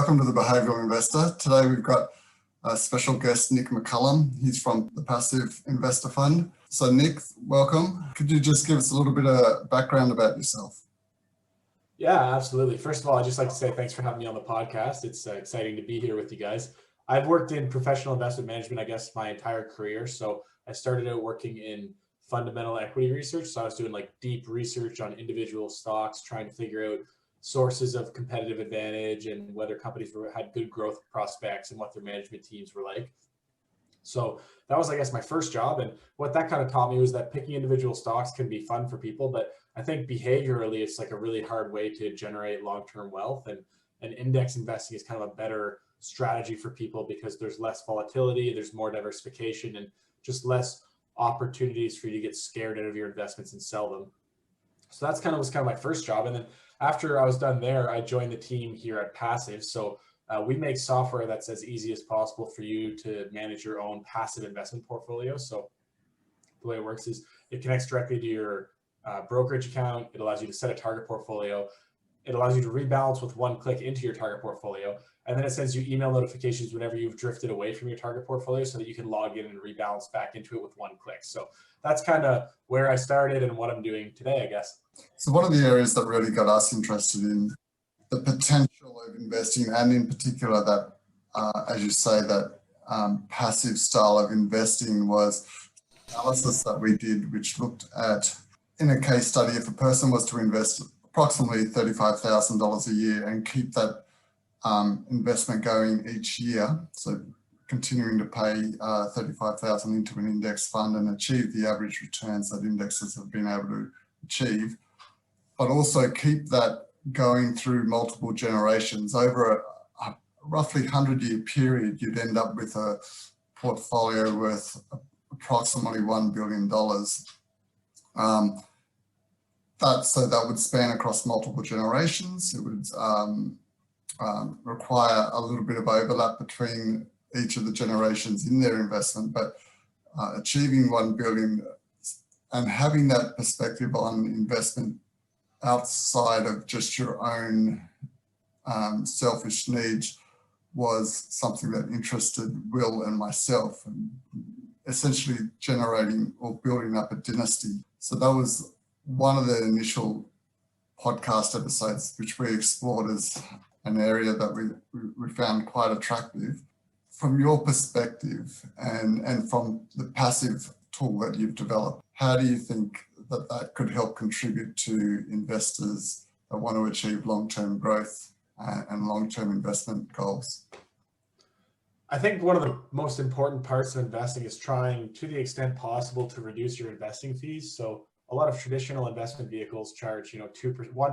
welcome to the Behavioural Investor. Today we've got a special guest, Nick McCullum. He's from the Passiv Investor Fund. So Nick, welcome. Could you just give us a little bit of background about yourself? Yeah, absolutely. First of all, I'd just like to say thanks for having me on the podcast. It's exciting to be here with you guys. I've worked in professional investment management, I guess, my entire career. So I started out working in fundamental equity research. So I was doing like deep research on individual stocks, trying to figure out sources of competitive advantage and whether companies had good growth prospects and what their management teams were like. So that was, I guess, my first job. And what that kind of taught me was that picking individual stocks can be fun for people, but I think behaviorally, it's like a really hard way to generate long-term wealth. And index investing is kind of a better strategy for people because there's less volatility, there's more diversification, and just less opportunities for you to get scared out of your investments and sell them. So that's was kind of my first job. And then after I was done there, I joined the team here at Passiv. So we make software that's as easy as possible for you to manage your own passive investment portfolio. So the way it works is it connects directly to your brokerage account. It allows you to set a target portfolio. It allows you to rebalance with one click into your target portfolio. And then it sends you email notifications whenever you've drifted away from your target portfolio so that you can log in and rebalance back into it with one click. So that's kind of where I started and what I'm doing today, I guess. So one of the areas that really got us interested in the potential of investing, and in particular that, as you say, that passive style of investing was analysis that we did, which looked at, in a case study, if a person was to invest approximately $35,000 a year and keep that investment going each year, so continuing to pay $35,000 into an index fund and achieve the average returns that indexes have been able to achieve, but also keep that going through multiple generations over a roughly 100-year period, you'd end up with a portfolio worth approximately $1 billion. That would span across multiple generations. It would require a little bit of overlap between each of the generations in their investment, but achieving 1 billion and having that perspective on investment outside of just your own selfish needs was something that interested Will and myself, and essentially generating or building up a dynasty. So that was one of the initial podcast episodes which we explored as an area that we found quite attractive. From your perspective and from the passive tool that you've developed, how do you think that could help contribute to investors that want to achieve long-term growth and long-term investment goals? I think one of the most important parts of investing is trying, to the extent possible, to reduce your investing fees. So a lot of traditional investment vehicles charge, 1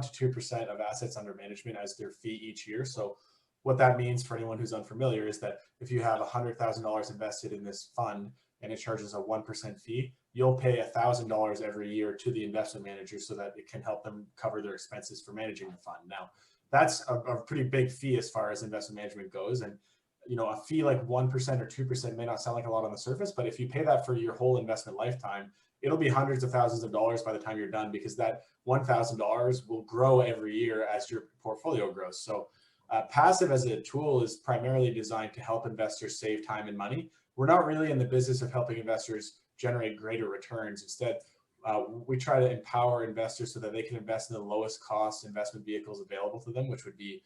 to 2% of assets under management as their fee each year. So what that means for anyone who's unfamiliar is that if you have $100,000 invested in this fund and it charges a 1% fee, you'll pay $1,000 every year to the investment manager so that it can help them cover their expenses for managing the fund. Now, that's a pretty big fee as far as investment management goes. And a fee like 1% or 2% may not sound like a lot on the surface, but if you pay that for your whole investment lifetime, it'll be hundreds of thousands of dollars by the time you're done, because that $1,000 will grow every year as your portfolio grows. So Passiv as a tool is primarily designed to help investors save time and money. We're not really in the business of helping investors generate greater returns. Instead, we try to empower investors so that they can invest in the lowest cost investment vehicles available to them, which would be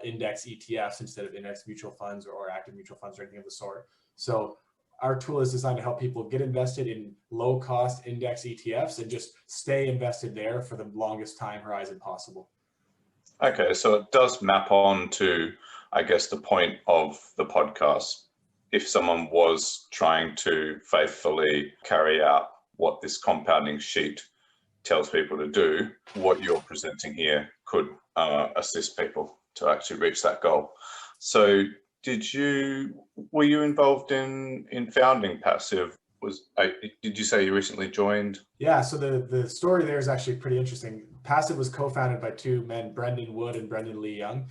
index ETFs instead of index mutual funds or active mutual funds or anything of the sort. So our tool is designed to help people get invested in low cost index ETFs and just stay invested there for the longest time horizon possible. Okay, so it does map on to, I guess, the point of the podcast. If someone was trying to faithfully carry out what this compounding sheet tells people to do, what you're presenting here could assist people to actually reach that goal. So were you involved in founding Passiv? Did you say you recently joined? Yeah, so the story there is actually pretty interesting. Passiv was co-founded by two men, Brendan Wood and Brendan Lee Young.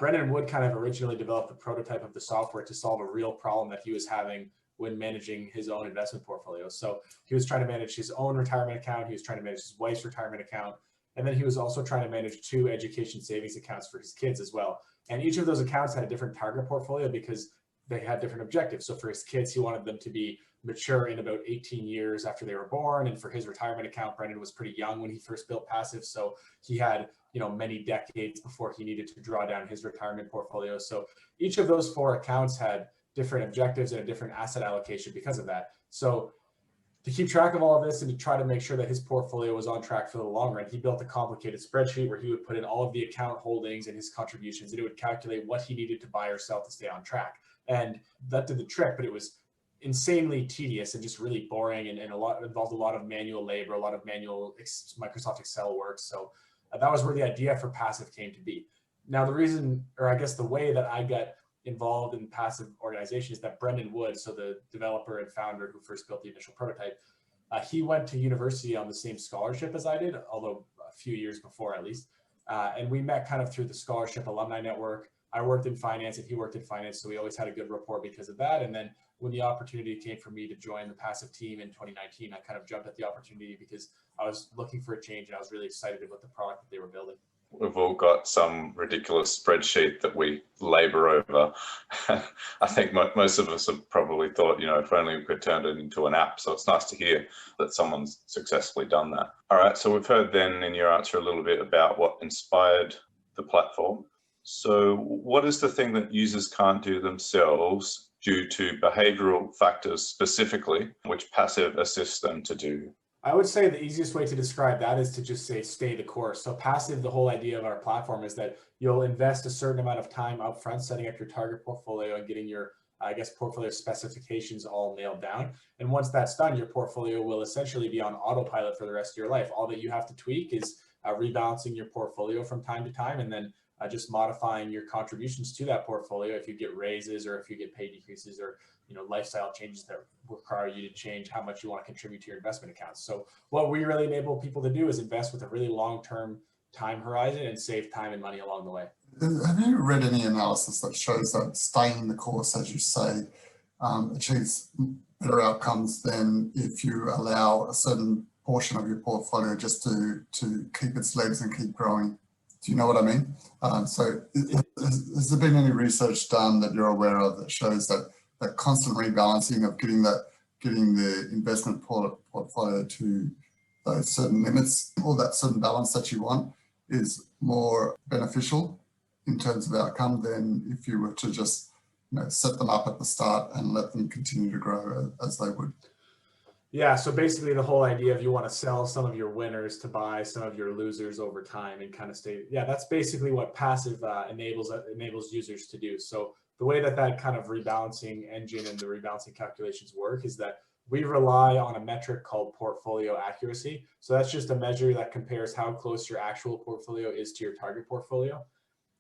Brendan Wood kind of originally developed the prototype of the software to solve a real problem that he was having when managing his own investment portfolio. So he was trying to manage his own retirement account, he was trying to manage his wife's retirement account, and then he was also trying to manage 2 education savings accounts for his kids as well. And each of those accounts had a different target portfolio because they had different objectives. So for his kids, he wanted them to be mature in about 18 years after they were born. And for his retirement account, Brendan was pretty young when he first built Passiv. So he had, many decades before he needed to draw down his retirement portfolio. So each of those 4 accounts had different objectives and a different asset allocation because of that. So to keep track of all of this and to try to make sure that his portfolio was on track for the long run, he built a complicated spreadsheet where he would put in all of the account holdings and his contributions, and it would calculate what he needed to buy or sell to stay on track. And that did the trick, but it was insanely tedious and just really boring, and involved a lot of manual labor, a lot of manual Microsoft Excel work. So that was where the idea for Passiv came to be. Now, the reason, or I guess the way that I got involved in Passiv organization is that Brendan Wood, so the developer and founder who first built the initial prototype, he went to university on the same scholarship as I did, although a few years before at least. And we met kind of through the scholarship alumni network. I worked in finance and he worked in finance, so we always had a good rapport because of that. And then when the opportunity came for me to join the Passiv team in 2019, I kind of jumped at the opportunity because I was looking for a change and I was really excited about the product that they were building. We've all got some ridiculous spreadsheet that we labor over. I think most of us have probably thought, if only we could turn it into an app. So it's nice to hear that someone's successfully done that. All right, so we've heard then in your answer a little bit about what inspired the platform. So what is the thing that users can't do themselves due to behavioral factors specifically, which Passiv assists them to do? I would say the easiest way to describe that is to just say, stay the course. So Passiv, the whole idea of our platform is that you'll invest a certain amount of time upfront setting up your target portfolio and getting your, portfolio specifications all nailed down. And once that's done, your portfolio will essentially be on autopilot for the rest of your life. All that you have to tweak is rebalancing your portfolio from time to time, and then just modifying your contributions to that portfolio if you get raises or if you get pay decreases or lifestyle changes that require you to change how much you want to contribute to your investment accounts. So what we really enable people to do is invest with a really long-term time horizon and save time and money along the way. Have you read any analysis that shows that staying the course, as you say, achieves better outcomes than if you allow a certain portion of your portfolio just to keep its legs and keep growing? Do you know what I mean? So has there been any research done that you're aware of that shows that constant rebalancing of getting the investment portfolio to those certain limits or that certain balance that you want is more beneficial in terms of outcome than if you were to just set them up at the start and let them continue to grow as they would? Yeah, so basically the whole idea of you want to sell some of your winners to buy some of your losers over time and kind of stay. Yeah, that's basically what Passiv enables users to do. So the way that kind of rebalancing engine and the rebalancing calculations work is that we rely on a metric called portfolio accuracy. So that's just a measure that compares how close your actual portfolio is to your target portfolio.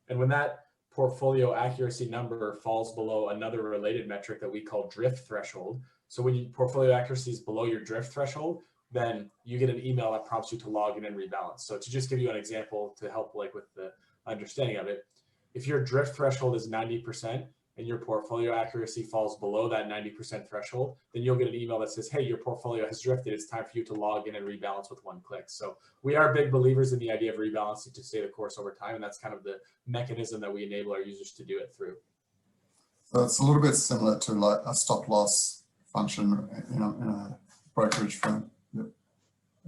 And when that portfolio accuracy number falls below another related metric that we call drift threshold. So when your portfolio accuracy is below your drift threshold, then you get an email that prompts you to log in and rebalance. So to just give you an example to help with the understanding of it, if your drift threshold is 90% and your portfolio accuracy falls below that 90% threshold, then you'll get an email that says, hey, your portfolio has drifted. It's time for you to log in and rebalance with one click. So we are big believers in the idea of rebalancing to stay the course over time. And that's kind of the mechanism that we enable our users to do it through. So it's a little bit similar to like a stop loss function in a brokerage firm. Yep.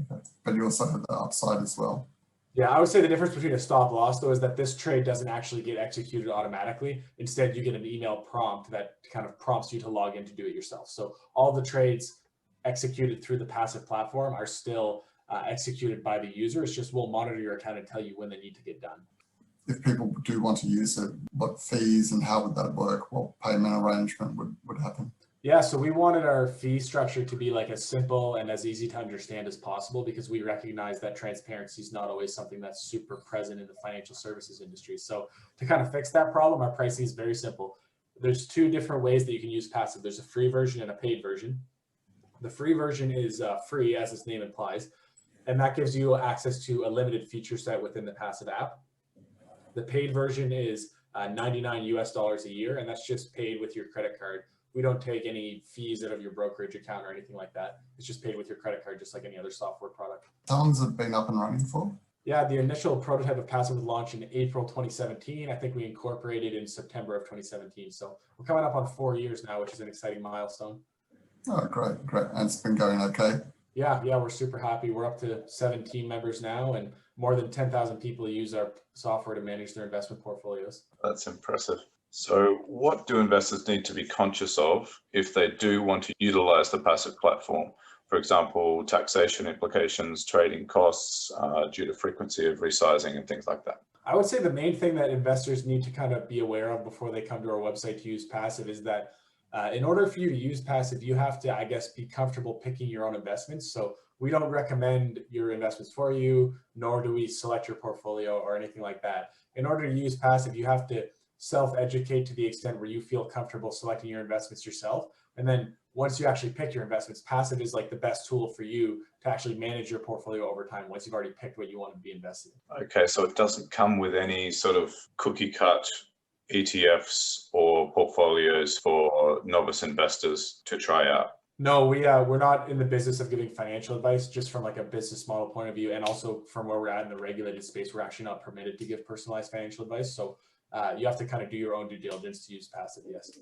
Okay. But you also have the upside as well. Yeah, I would say the difference between a stop loss, though, is that this trade doesn't actually get executed automatically. Instead, you get an email prompt that kind of prompts you to log in to do it yourself. So all the trades executed through the Passiv platform are still executed by the user. It's just we'll monitor your account and tell you when they need to get done. If people do want to use it, what fees and how would that work? What payment arrangement would happen? Yeah, so we wanted our fee structure to be like as simple and as easy to understand as possible because we recognize that transparency is not always something that's super present in the financial services industry. So to kind of fix that problem, our pricing is very simple. There's two different ways that you can use Passiv. There's a free version and a paid version. The free version is free, as its name implies, and that gives you access to a limited feature set within the Passiv app. The paid version is $99 a year, and that's just paid with your credit card. We don't take any fees out of your brokerage account or anything like that. It's just paid with your credit card, just like any other software product. How long has it been up and running for? Yeah, the initial prototype of Passiv was launched in April 2017. I think we incorporated in September of 2017. So we're coming up on 4 years now, which is an exciting milestone. Oh, great, great. And it's been going okay. Yeah, we're super happy. We're up to 17 members now, and more than 10,000 people use our software to manage their investment portfolios. That's impressive. So what do investors need to be conscious of if they do want to utilize the Passiv platform? For example, taxation implications, trading costs, due to frequency of resizing and things like that. I would say the main thing that investors need to kind of be aware of before they come to our website to use Passiv is that in order for you to use Passiv, you have to, I guess, be comfortable picking your own investments. So we don't recommend your investments for you, nor do we select your portfolio or anything like that. In order to use Passiv, you have to self-educate to the extent where you feel comfortable selecting your investments yourself. And then once you actually pick your investments, Passiv is like the best tool for you to actually manage your portfolio over time once you've already picked what you want to be invested in. Okay, so it doesn't come with any sort of cookie cut ETFs or portfolios for novice investors to try out. No, we're not in the business of giving financial advice, just from like a business model point of view. And also from where we're at in the regulated space, we're actually not permitted to give personalized financial advice. So you have to kind of do your own due diligence to use Passiv, yes.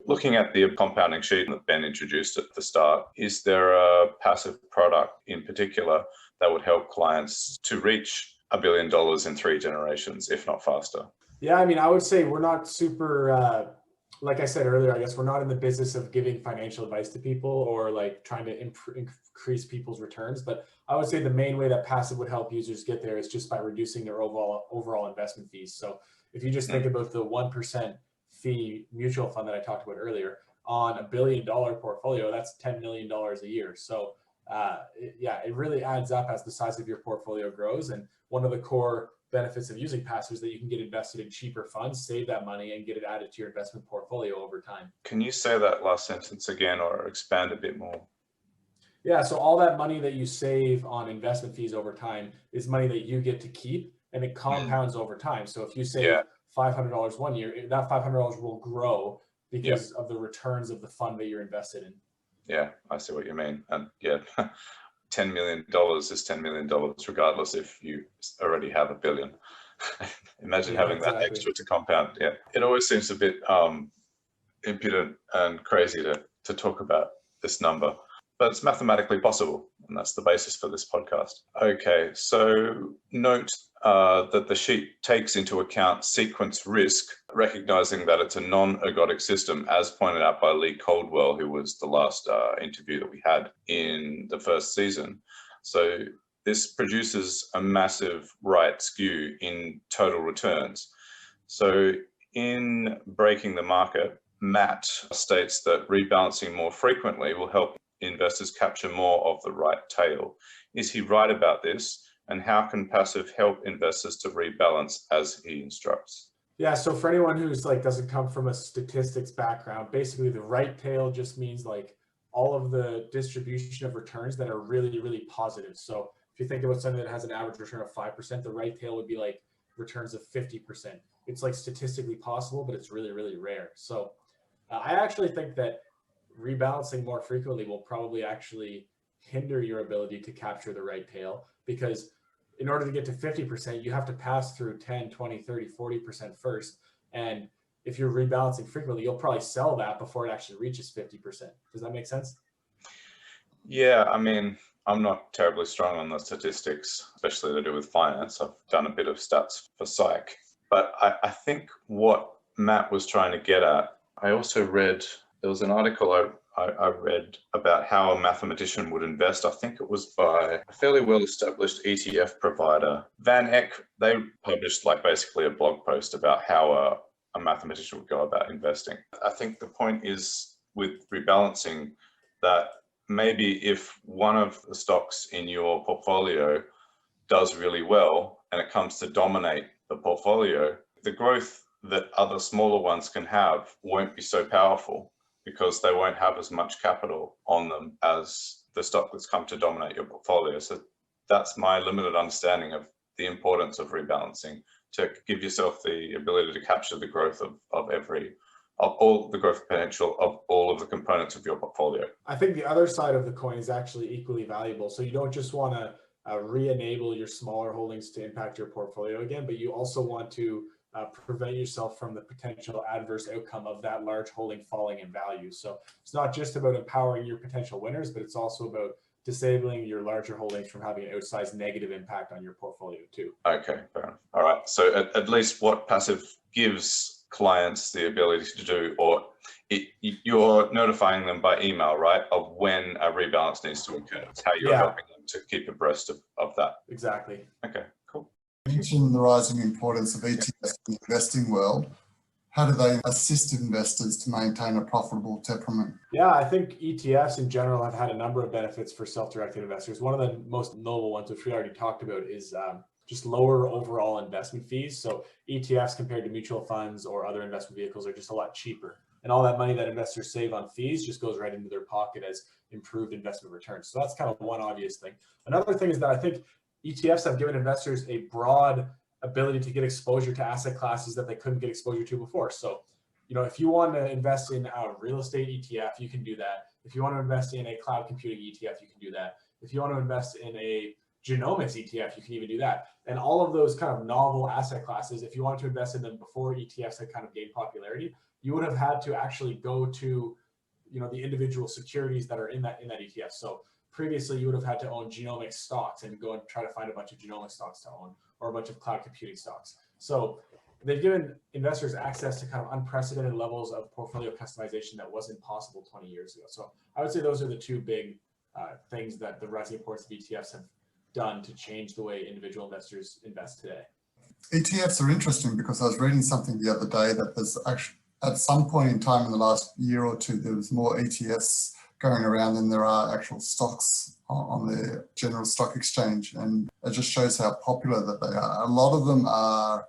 Looking at the compounding sheet that Ben introduced at the start, is there a Passiv product in particular that would help clients to reach $1 billion in 3 generations, if not faster? Yeah, I mean, I would say we're not super, like I said earlier, I guess we're not in the business of giving financial advice to people or like trying to increase people's returns. But I would say the main way that Passiv would help users get there is just by reducing their overall investment fees. So if you just think about the 1% fee mutual fund that I talked about earlier on $1 billion portfolio, that's $10 million a year. So it really adds up as the size of your portfolio grows. And one of the core benefits of using Passiv is that you can get invested in cheaper funds, save that money, and get it added to your investment portfolio over time. Can you say that last sentence again or expand a bit more? Yeah, so all that money that you save on investment fees over time is money that you get to keep, and it compounds over time. So if you save $500 one year, that $500 will grow because of the returns of the fund that you're invested in. Yeah, I see what you mean. And yeah, $10 million is $10 million regardless if you already have $1 billion. Imagine having that extra to compound. Yeah, it always seems a bit impudent and crazy to talk about this number, but it's mathematically possible, and that's the basis for this podcast. Okay, so note that the sheet takes into account sequence risk, recognizing that it's a non-ergodic system, as pointed out by Lee Coldwell, who was the last interview that we had in the first season. So this produces a massive right skew in total returns. So in Breaking the Market, Matt states that rebalancing more frequently will help investors capture more of the right tail. Is he right about this? And how can Passiv help investors to rebalance as he instructs? Yeah, so for anyone who's like doesn't come from a statistics background, basically the right tail just means like all of the distribution of returns that are really, really positive. So if you think about something that has an average return of 5%, the right tail would be like returns of 50%. It's like statistically possible, but it's really, really rare. So I actually think that rebalancing more frequently will probably actually hinder your ability to capture the right tail, because in order to get to 50%, you have to pass through 10, 20, 30, 40% first. And if you're rebalancing frequently, you'll probably sell that before it actually reaches 50%. Does that make sense? Yeah, I mean, I'm not terribly strong on the statistics, especially to do with finance. I've done a bit of stats for psych. But I think what Matt was trying to get at, I also read, there was an article I read about how a mathematician would invest. I think it was by a fairly well-established ETF provider. Van Eck, they published like basically a blog post about how a mathematician would go about investing. I think the point is with rebalancing that maybe if one of the stocks in your portfolio does really well and it comes to dominate the portfolio, the growth that other smaller ones can have won't be so powerful, because they won't have as much capital on them as the stock that's come to dominate your portfolio. So that's my limited understanding of the importance of rebalancing, to give yourself the ability to capture the growth of all the growth potential of all of the components of your portfolio. I think the other side of the coin is actually equally valuable. So you don't just want to re-enable your smaller holdings to impact your portfolio again, but you also want to prevent yourself from the potential adverse outcome of that large holding falling in value. So it's not just about empowering your potential winners, but it's also about disabling your larger holdings from having an outsized negative impact on your portfolio too. Okay, fair enough. All right. So at least what Passiv gives clients the ability to do, or you're notifying them by email, right, of when a rebalance needs to occur. It's how you're helping them to keep abreast of that. Exactly. Okay, cool. You mentioned the rising importance of ETFs in the investing world. How do they assist investors to maintain a profitable temperament? Yeah, I think ETFs in general have had a number of benefits for self-directed investors. One of the most notable ones, which we already talked about, is just lower overall investment fees. So ETFs compared to mutual funds or other investment vehicles are just a lot cheaper. And all that money that investors save on fees just goes right into their pocket as improved investment returns. So that's kind of one obvious thing. Another thing is that I think ETFs have given investors a broad ability to get exposure to asset classes that they couldn't get exposure to before. So, if you want to invest in a real estate ETF, you can do that. If you want to invest in a cloud computing ETF, you can do that. If you want to invest in a genomics ETF, you can even do that. And all of those kind of novel asset classes, if you wanted to invest in them before ETFs had kind of gained popularity, you would have had to actually go to, the individual securities that are in that ETF. So previously you would have had to own genomic stocks and go and try to find a bunch of genomic stocks to own, or a bunch of cloud computing stocks. So they've given investors access to kind of unprecedented levels of portfolio customization that wasn't possible 20 years ago. So I would say those are the two big things that the rising importance of ETFs have done to change the way individual investors invest today. ETFs are interesting because I was reading something the other day that there's actually, at some point in time in the last year or two, there was more ETFs going around than there are actual stocks on the general stock exchange. And it just shows how popular that they are. A lot of them are,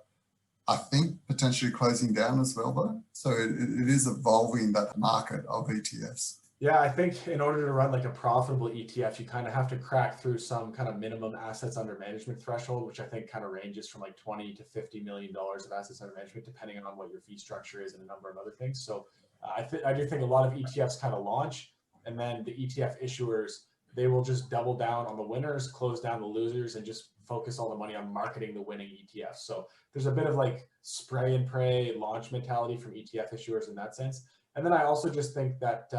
I think, potentially closing down as well, though. So it is evolving, that market of ETFs. Yeah, I think in order to run like a profitable ETF, you kind of have to crack through some kind of minimum assets under management threshold, which I think kind of ranges from like $20 to $50 million of assets under management, depending on what your fee structure is and a number of other things. So I do think a lot of ETFs kind of launch, and then the ETF issuers, they will just double down on the winners, close down the losers, and just focus all the money on marketing the winning ETFs. So there's a bit of like spray and pray launch mentality from ETF issuers in that sense. And then I also just think that,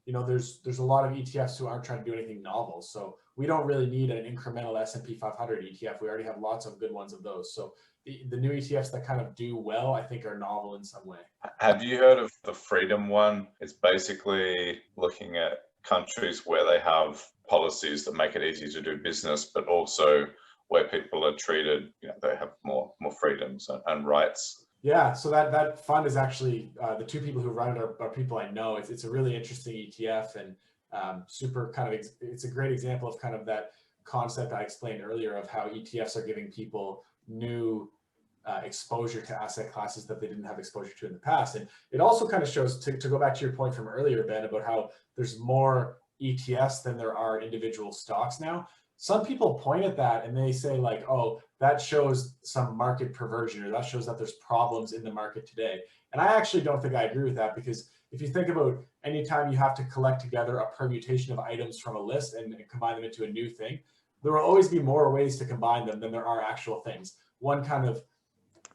there's a lot of ETFs who aren't trying to do anything novel. So we don't really need an incremental S&P 500 ETF. We already have lots of good ones of those. So the new ETFs that kind of do well, I think, are novel in some way. Have you heard of the Freedom one? It's basically looking at countries where they have policies that make it easy to do business, but also where people are treated, they have more freedoms and rights. Yeah, so that fund is actually, the two people who run it are people I know. It's a really interesting ETF, and super kind of, it's a great example of kind of that concept I explained earlier of how ETFs are giving people new exposure to asset classes that they didn't have exposure to in the past. And it also kind of shows, to go back to your point from earlier, Ben, about how there's more ETFs than there are individual stocks now. Some people point at that and they say like, oh, that shows some market perversion, or that shows that there's problems in the market today. And I actually don't think I agree with that, because if you think about anytime you have to collect together a permutation of items from a list and combine them into a new thing, there will always be more ways to combine them than there are actual things. One kind of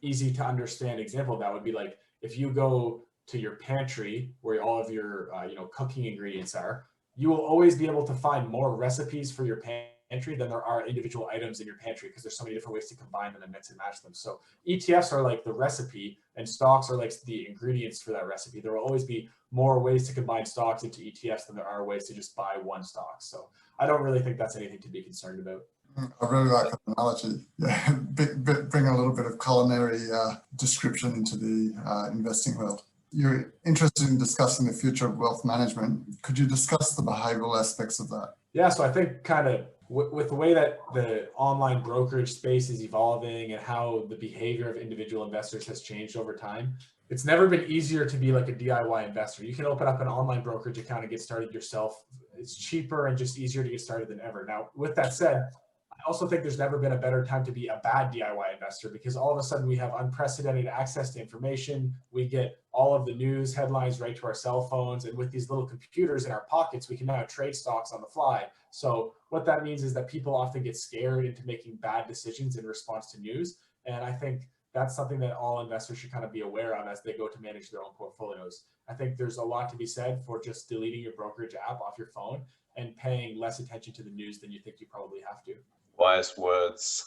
easy to understand example of that would be like, if you go to your pantry where all of your cooking ingredients are, you will always be able to find more recipes for your pantry than there are individual items in your pantry, because there's so many different ways to combine them and mix and match them. So ETFs are like the recipe, and stocks are like the ingredients for that recipe. There will always be more ways to combine stocks into ETFs than there are ways to just buy one stock. So I don't really think that's anything to be concerned about. I really like that analogy. Yeah, bring a little bit of culinary description into the investing world. You're interested in discussing the future of wealth management. Could you discuss the behavioral aspects of that? Yeah, so I think kind of with the way that the online brokerage space is evolving and how the behavior of individual investors has changed over time, it's never been easier to be like a DIY investor. You can open up an online brokerage account and get started yourself. It's cheaper and just easier to get started than ever. Now, with that said, also think there's never been a better time to be a bad DIY investor, because all of a sudden we have unprecedented access to information. We get all of the news headlines right to our cell phones. And with these little computers in our pockets, we can now trade stocks on the fly. So what that means is that people often get scared into making bad decisions in response to news. And I think that's something that all investors should kind of be aware of as they go to manage their own portfolios. I think there's a lot to be said for just deleting your brokerage app off your phone and paying less attention to the news than you think you probably have to. Wise words.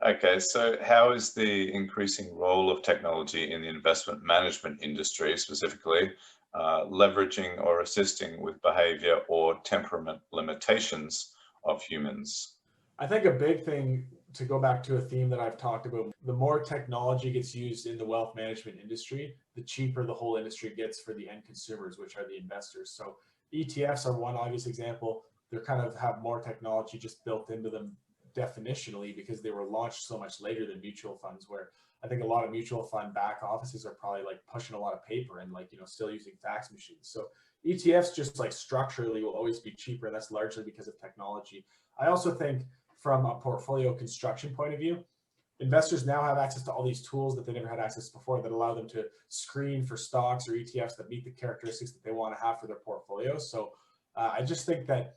Okay, so how is the increasing role of technology in the investment management industry specifically leveraging or assisting with behavior or temperament limitations of humans? I think a big thing, to go back to a theme that I've talked about, the more technology gets used in the wealth management industry, the cheaper the whole industry gets for the end consumers, which are the investors. So ETFs are one obvious example. They're kind of have more technology just built into them definitionally because they were launched so much later than mutual funds, where I think a lot of mutual fund back offices are probably like pushing a lot of paper and like, still using fax machines. So ETFs just like structurally will always be cheaper. And that's largely because of technology. I also think from a portfolio construction point of view, investors now have access to all these tools that they never had access to before that allow them to screen for stocks or ETFs that meet the characteristics that they want to have for their portfolio. So I just think that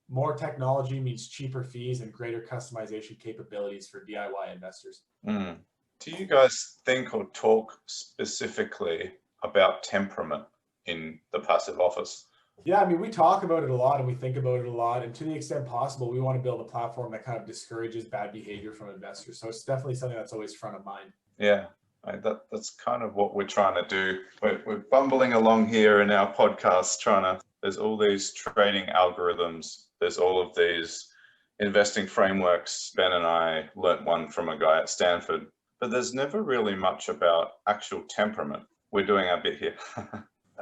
more technology means cheaper fees and greater customization capabilities for DIY investors. Do you guys think or talk specifically about temperament in the passive office? Yeah, I mean, we talk about it a lot and we think about it a lot. And to the extent possible, we want to build a platform that kind of discourages bad behavior from investors. So it's definitely something that's always front of mind. Yeah, that's kind of what we're trying to do. We're bumbling along here in our podcast, there's all these trading algorithms. There's all of these investing frameworks. Ben and I learnt one from a guy at Stanford, but there's never really much about actual temperament. We're doing our bit here.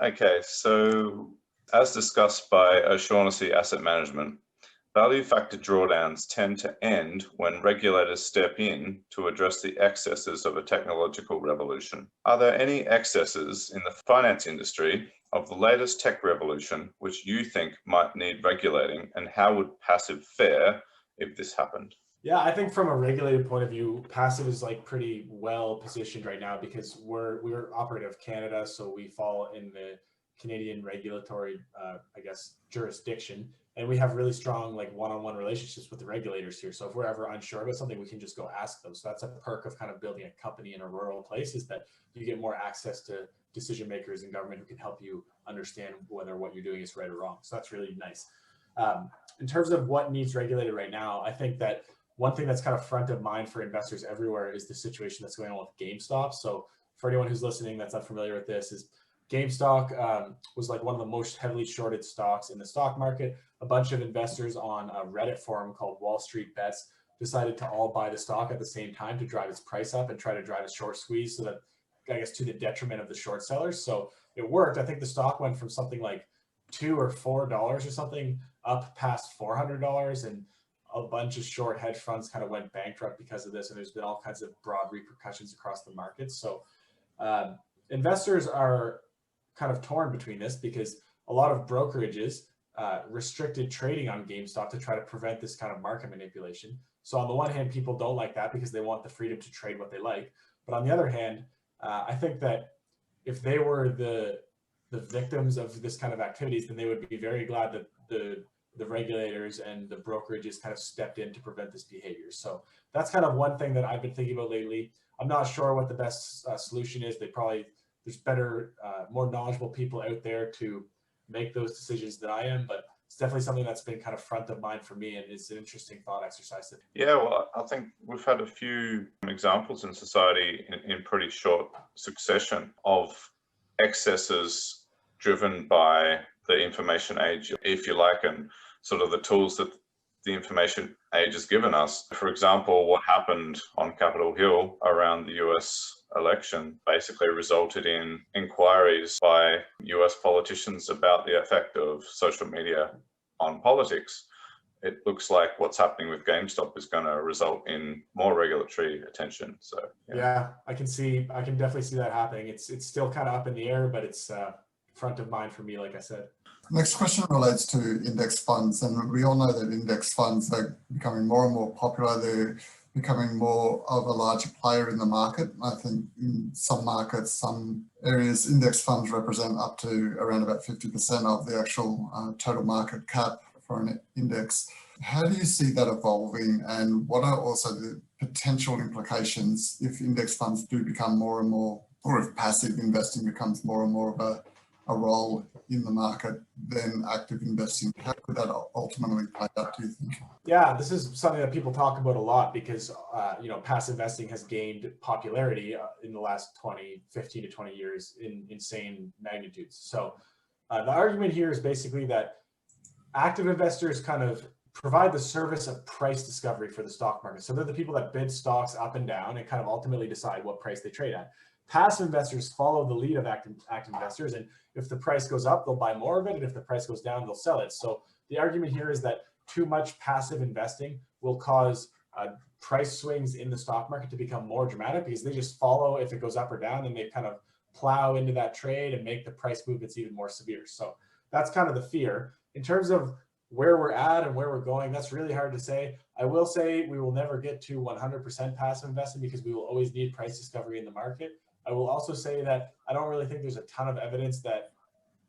Okay, so as discussed by O'Shaughnessy Asset Management, value factor drawdowns tend to end when regulators step in to address the excesses of a technological revolution. Are there any excesses in the finance industry of the latest tech revolution which you think might need regulating, and how would Passiv fare if this happened? Yeah, I think from a regulated point of view, Passiv is like pretty well positioned right now because we're operative of Canada, so we fall in the Canadian regulatory, jurisdiction, and we have really strong like one-on-one relationships with the regulators here. So if we're ever unsure about something, we can just go ask them. So that's a perk of kind of building a company in a rural place, is that you get more access to decision makers in government who can help you understand whether what you're doing is right or wrong. So that's really nice. In terms of what needs regulated right now, I think that one thing that's kind of front of mind for investors everywhere is the situation that's going on with GameStop. So for anyone who's listening that's unfamiliar with this, is GameStop was like one of the most heavily shorted stocks in the stock market. A bunch of investors on a Reddit forum called Wall Street Bets decided to all buy the stock at the same time to drive its price up and try to drive a short squeeze, so that, I guess, to the detriment of the short sellers. So it worked. I think the stock went from something like $2 or $4 or something up past $400, and a bunch of short hedge funds kind of went bankrupt because of this. And there's been all kinds of broad repercussions across the market. So investors are kind of torn between this because a lot of brokerages restricted trading on GameStop to try to prevent this kind of market manipulation. So on the one hand, people don't like that because they want the freedom to trade what they like. But on the other hand, I think that if they were the victims of this kind of activities, then they would be very glad that the regulators and the brokerages kind of stepped in to prevent this behavior. So that's kind of one thing that I've been thinking about lately. I'm not sure what the best solution is. There's better, more knowledgeable people out there to make those decisions than I am, but it's definitely something that's been kind of front of mind for me, and it's an interesting thought exercise. Yeah, well, I think we've had a few examples in society in pretty short succession of excesses driven by the information age, if you like, and sort of the tools that the information age has given us. For example, what happened on Capitol Hill around the US election basically resulted in inquiries by US politicians about the effect of social media on politics. It looks like what's happening with GameStop is going to result in more regulatory attention. So yeah, I can definitely see that happening. It's still kind of up in the air, but it's front of mind for me, like I said. Next question relates to index funds, and we all know that index funds are becoming more and more popular. They're becoming more of a larger player in the market. I think in some markets, some areas, index funds represent up to around about 50% of the actual total market cap for an index. How do you see that evolving, and what are also the potential implications if index funds do become more and more, or if passive investing becomes more and more of a role in the market than active investing? How could that ultimately play out, do you think? Yeah, this is something that people talk about a lot because, passive investing has gained popularity in the last 15 to 20 years in insane magnitudes. So the argument here is basically that active investors kind of provide the service of price discovery for the stock market. So they're the people that bid stocks up and down and kind of ultimately decide what price they trade at. Passive investors follow the lead of active investors, and if the price goes up, they'll buy more of it, and if the price goes down, they'll sell it. So the argument here is that too much passive investing will cause price swings in the stock market to become more dramatic because they just follow if it goes up or down, and they kind of plow into that trade and make the price movements even more severe. So that's kind of the fear. In terms of where we're at and where we're going, that's really hard to say. I will say we will never get to 100% passive investing because we will always need price discovery in the market. I will also say that I don't really think there's a ton of evidence that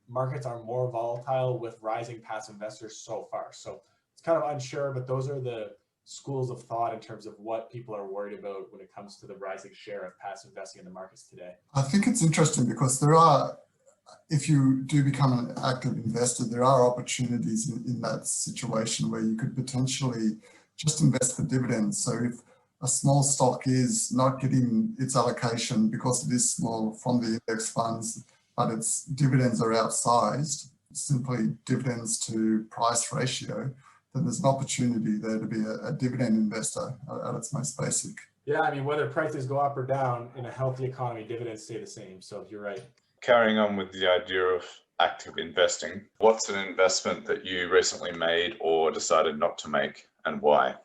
markets are more volatile with rising passive investors so far. So it's kind of unsure, but those are the schools of thought in terms of what people are worried about when it comes to the rising share of passive investing in the markets today. I think it's interesting because if you do become an active investor, there are opportunities in that situation where you could potentially just invest for dividends. So if a small stock is not getting its allocation because it is small from the index funds, but its dividends are outsized, simply dividends to price ratio, then there's an opportunity there to be a dividend investor at its most basic. Yeah, I mean, whether prices go up or down in a healthy economy, dividends stay the same. So you're right. Carrying on with the idea of active investing, what's an investment that you recently made or decided not to make, and why?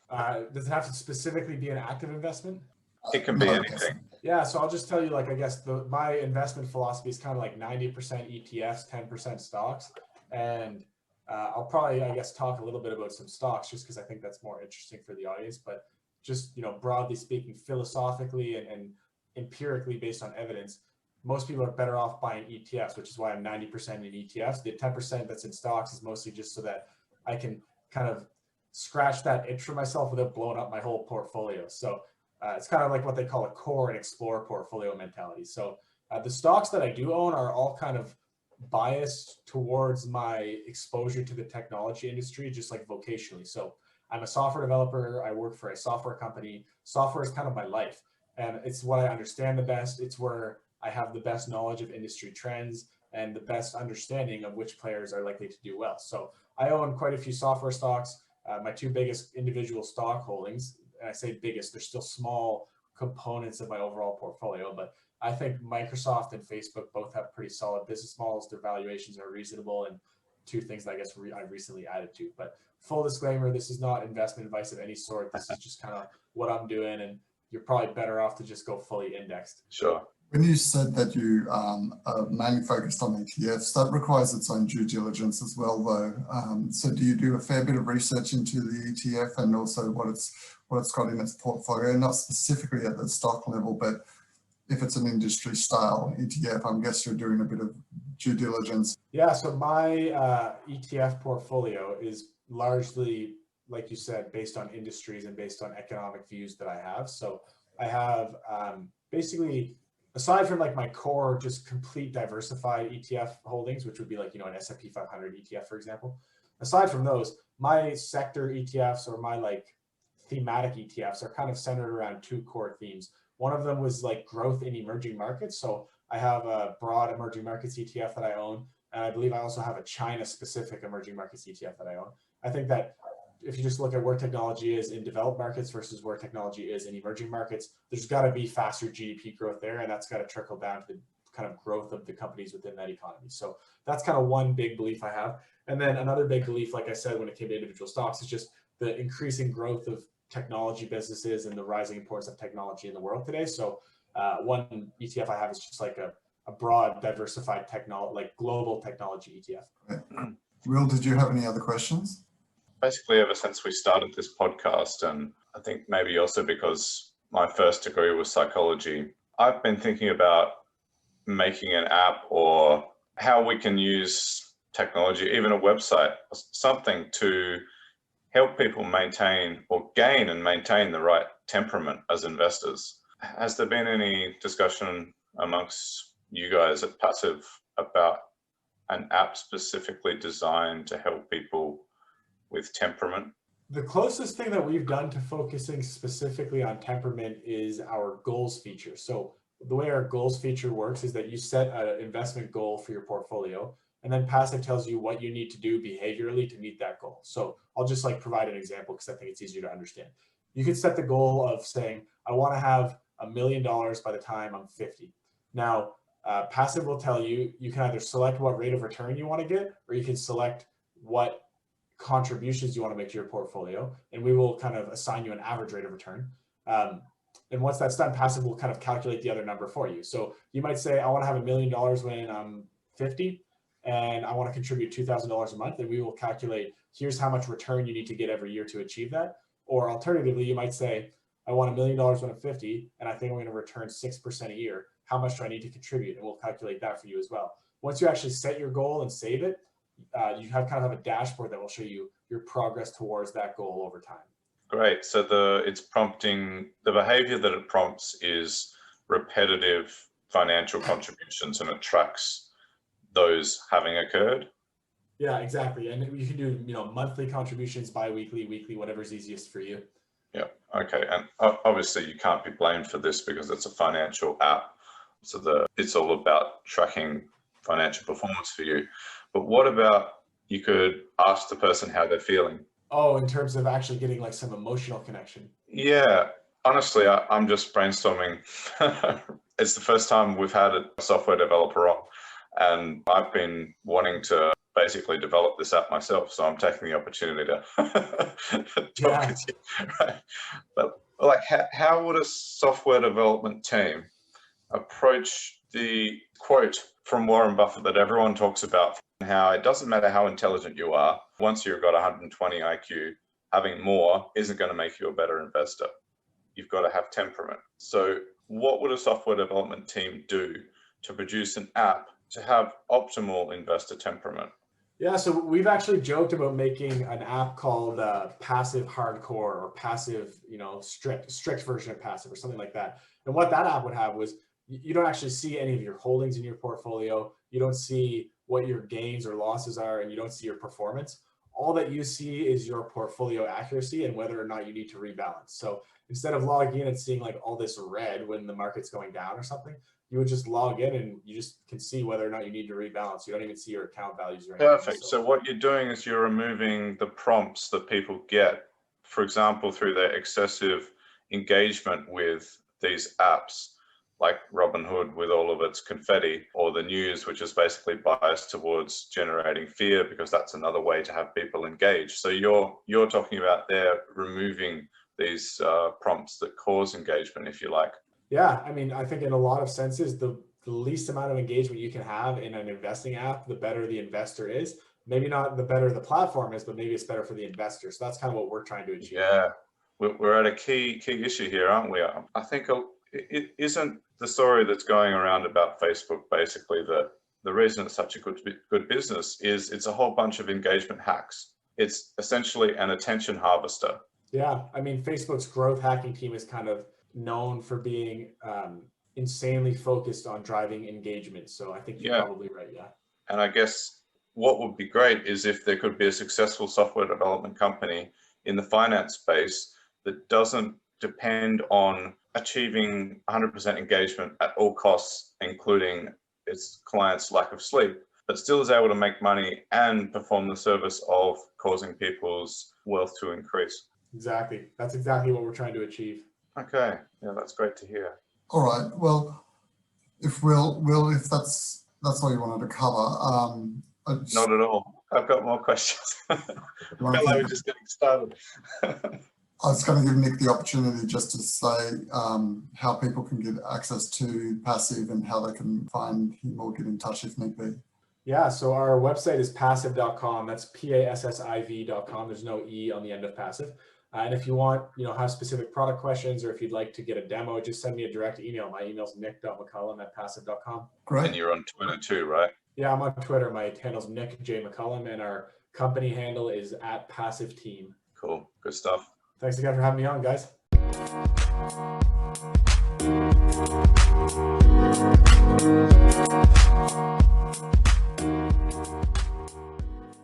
Does it have to specifically be an active investment? It can be anything. Yeah, so I'll just tell you, I guess my investment philosophy is kind of like 90% ETFs, 10% stocks. And I'll probably, I guess, talk a little bit about some stocks just because I think that's more interesting for the audience. But just, broadly speaking, philosophically and empirically based on evidence, most people are better off buying ETFs, which is why I'm 90% in ETFs. The 10% that's in stocks is mostly just so that I can kind of scratch that itch for myself without blowing up my whole portfolio. So it's kind of like what they call a core and explore portfolio mentality. So the stocks that I do own are all kind of biased towards my exposure to the technology industry, just like vocationally. So I'm a software developer. I work for a software company. Software is kind of my life, and it's what I understand the best. It's where I have the best knowledge of industry trends and the best understanding of which players are likely to do well. So I own quite a few software stocks. My two biggest individual stock holdings, and I say biggest, they're still small components of my overall portfolio, but I think Microsoft and Facebook both have pretty solid business models. Their valuations are reasonable, and two things that I guess I recently added to. But full disclaimer, this is not investment advice of any sort. This is just kind of what I'm doing, and you're probably better off to just go fully indexed. Sure. When you said that you are mainly focused on ETFs, that requires its own due diligence as well, though. So do you do a fair bit of research into the ETF and also what it's got in its portfolio, not specifically at the stock level, but if it's an industry style ETF, I guess you're doing a bit of due diligence. Yeah, so my ETF portfolio is largely, like you said, based on industries and based on economic views that I have. So I have basically, aside from like my core, just complete diversified ETF holdings, which would be like, an S&P 500 ETF, for example. Aside from those, my sector ETFs or my like thematic ETFs are kind of centered around two core themes. One of them was like growth in emerging markets. So I have a broad emerging markets ETF that I own. And I believe I also have a China specific emerging markets ETF that I own. I think that if you just look at where technology is in developed markets versus where technology is in emerging markets, there's got to be faster GDP growth there, and that's got to trickle down to the kind of growth of the companies within that economy. So that's kind of one big belief I have. And then another big belief, like I said, when it came to individual stocks, is just the increasing growth of technology businesses and the rising importance of technology in the world today. So one ETF I have is just like a a broad, diversified technology, like global technology ETF. Right. Will, did you have any other questions? Basically, ever since we started this podcast, and I think maybe also because my first degree was psychology, I've been thinking about making an app or how we can use technology, even a website, something to help people maintain or gain and maintain the right temperament as investors. Has there been any discussion amongst you guys at Passiv about an app specifically designed to help people with temperament? The closest thing that we've done to focusing specifically on temperament is our goals feature. So the way our goals feature works is that you set an investment goal for your portfolio, and then Passiv tells you what you need to do behaviorally to meet that goal. So I'll just like provide an example because I think it's easier to understand. You could set the goal of saying, I want to have $1 million by the time I'm 50. Now, Passiv will tell you, you can either select what rate of return you want to get, or you can select what contributions you want to make to your portfolio, and we will kind of assign you an average rate of return. And once that's done, Passiv will kind of calculate the other number for you. So you might say, I want to have $1 million when I'm 50, and I want to contribute $2,000 a month, and we will calculate, here's how much return you need to get every year to achieve that. Or alternatively, you might say, I want $1 million when I'm 50, and I think I'm going to return 6% a year. How much do I need to contribute? And we'll calculate that for you as well. Once you actually set your goal and save it, you have kind of a dashboard that will show you your progress towards that goal over time. Great. So it's prompting, the behavior that it prompts is repetitive financial contributions, and it tracks those having occurred. Yeah, exactly. And you can do, monthly contributions, bi-weekly, weekly, whatever's easiest for you. Yeah. Okay. And obviously you can't be blamed for this because it's a financial app. So it's all about tracking financial performance for you. But what about, you could ask the person how they're feeling? Oh, in terms of actually getting like some emotional connection. Yeah. Honestly, I'm just brainstorming. It's the first time we've had a software developer on, and I've been wanting to basically develop this app myself. So I'm taking the opportunity to talk with you. Right? But like, how would a software development team approach the quote from Warren Buffett that everyone talks about, how it doesn't matter how intelligent you are, once you've got 120 IQ, having more isn't going to make you a better investor. You've got to have temperament. So what would a software development team do to produce an app to have optimal investor temperament? Yeah, so we've actually joked about making an app called Passiv Hardcore, or Passiv, strict version of Passiv, or something like that. And what that app would have was, you don't actually see any of your holdings in your portfolio. You don't see what your gains or losses are, and you don't see your performance. All that you see is your portfolio accuracy and whether or not you need to rebalance. So instead of logging in and seeing like all this red when the market's going down or something, you would just log in and you just can see whether or not you need to rebalance. You don't even see your account values or anything. Perfect. So what you're doing is you're removing the prompts that people get, for example, through their excessive engagement with these apps, like Robinhood with all of its confetti, or the news, which is basically biased towards generating fear, because that's another way to have people engage. So you're talking about there removing these prompts that cause engagement, if you like. Yeah, I mean, I think in a lot of senses, the least amount of engagement you can have in an investing app, the better the investor is. Maybe not the better the platform is, but maybe it's better for the investor. So that's kind of what we're trying to achieve. Yeah, we're at a key issue here, aren't we? I think it isn't the story that's going around about Facebook, basically, that the reason it's such a good business is it's a whole bunch of engagement hacks. It's essentially an attention harvester. Yeah, I mean, Facebook's growth hacking team is kind of known for being insanely focused on driving engagement. So I think you're probably right, yeah. And I guess what would be great is if there could be a successful software development company in the finance space that doesn't depend on achieving 100% engagement at all costs, including its clients' lack of sleep, but still is able to make money and perform the service of causing people's wealth to increase. Exactly. That's exactly what we're trying to achieve. Okay. Yeah, that's great to hear. All right. Well, if that's all you wanted to cover. Not at all. I've got more questions. I feel like we're just getting started. I was going to give Nick the opportunity just to say how people can get access to Passiv and how they can find him or get in touch if need be. Yeah, so our website is passiv.com. That's passiv.com. There's no E on the end of passive. And if you want, have specific product questions, or if you'd like to get a demo, just send me a direct email. My email is nick.mccullum@passiv.com. Great. And you're on Twitter too, right? Yeah, I'm on Twitter. My handle's Nick J. McCullum, and our company handle is @PassiveTeam. Cool. Good stuff. Thanks again for having me on, guys.